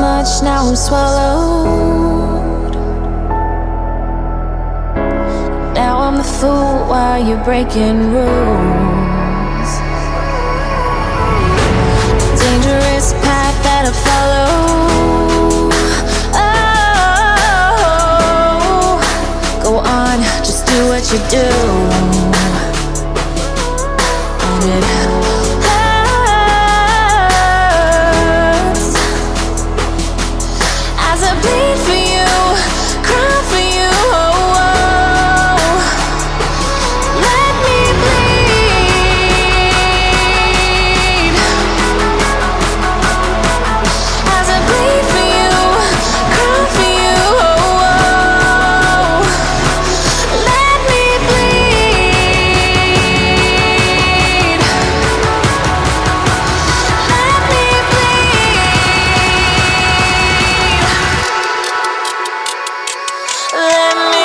much, now I'm swallowed. Now I'm the fool while you're breaking rules. Dangerous path that I follow. Oh, go on, just do what you do. And it hurts as I bleed for you, cry for you. Oh, oh. Let me bleed as I bleed for you, cry for you. Oh, oh. Let me bleed. Let me bleed. Let me.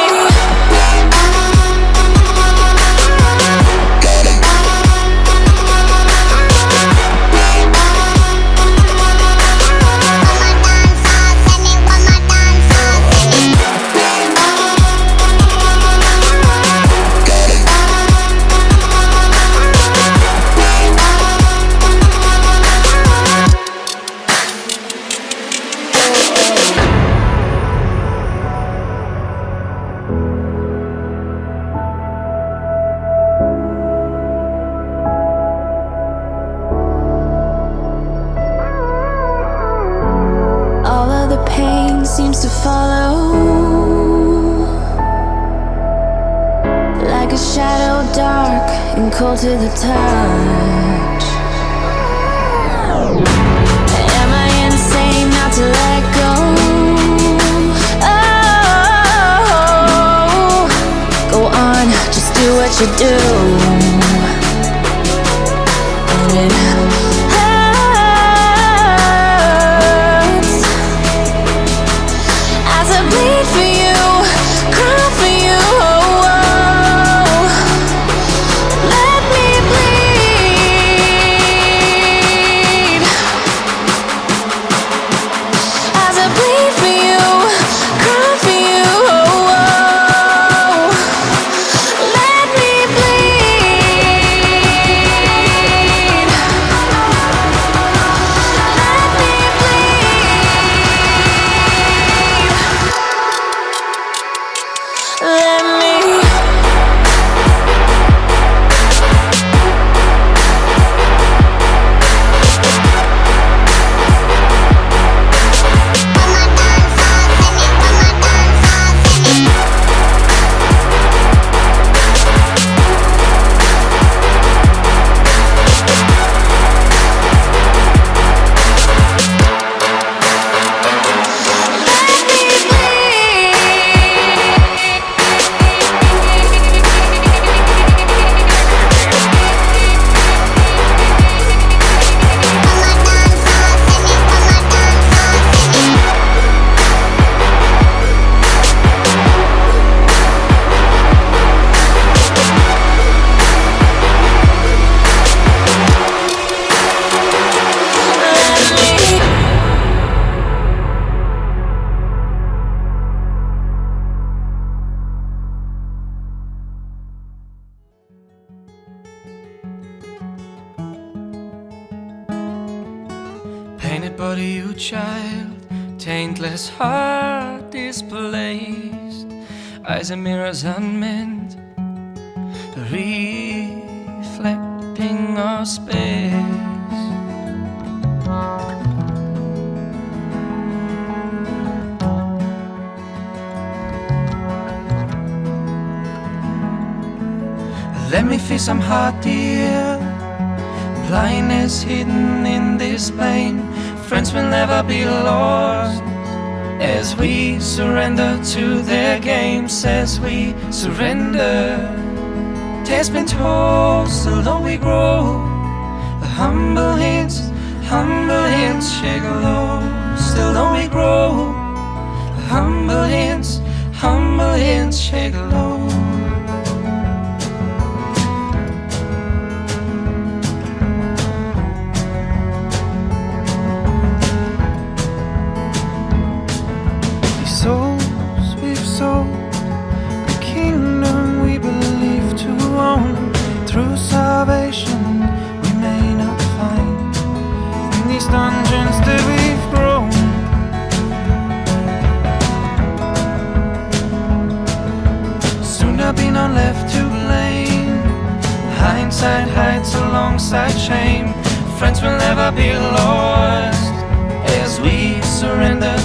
All of the pain seems to follow, like a shadow, dark and cold to the touch. Am I insane not to let go? Oh, go on, just do what you do. And it hurts as I bleed for you, cry for you. Oh, oh. Let me bleed as I bleed for you, cry for you. Oh, oh. Let me bleed. Let me bleed. Let me. Painted body, you child, taintless heart displaced, eyes and mirrors unmeant, reflecting our space. Let me feel some heart, dear. Blindness hidden in this pain. Friends will never be lost as we surrender to their games. As we surrender, tales been told, still don't we grow. A humble hints shake low. Still don't we grow. A humble hints shake low. alongside shame. Friends will never be lost as we surrender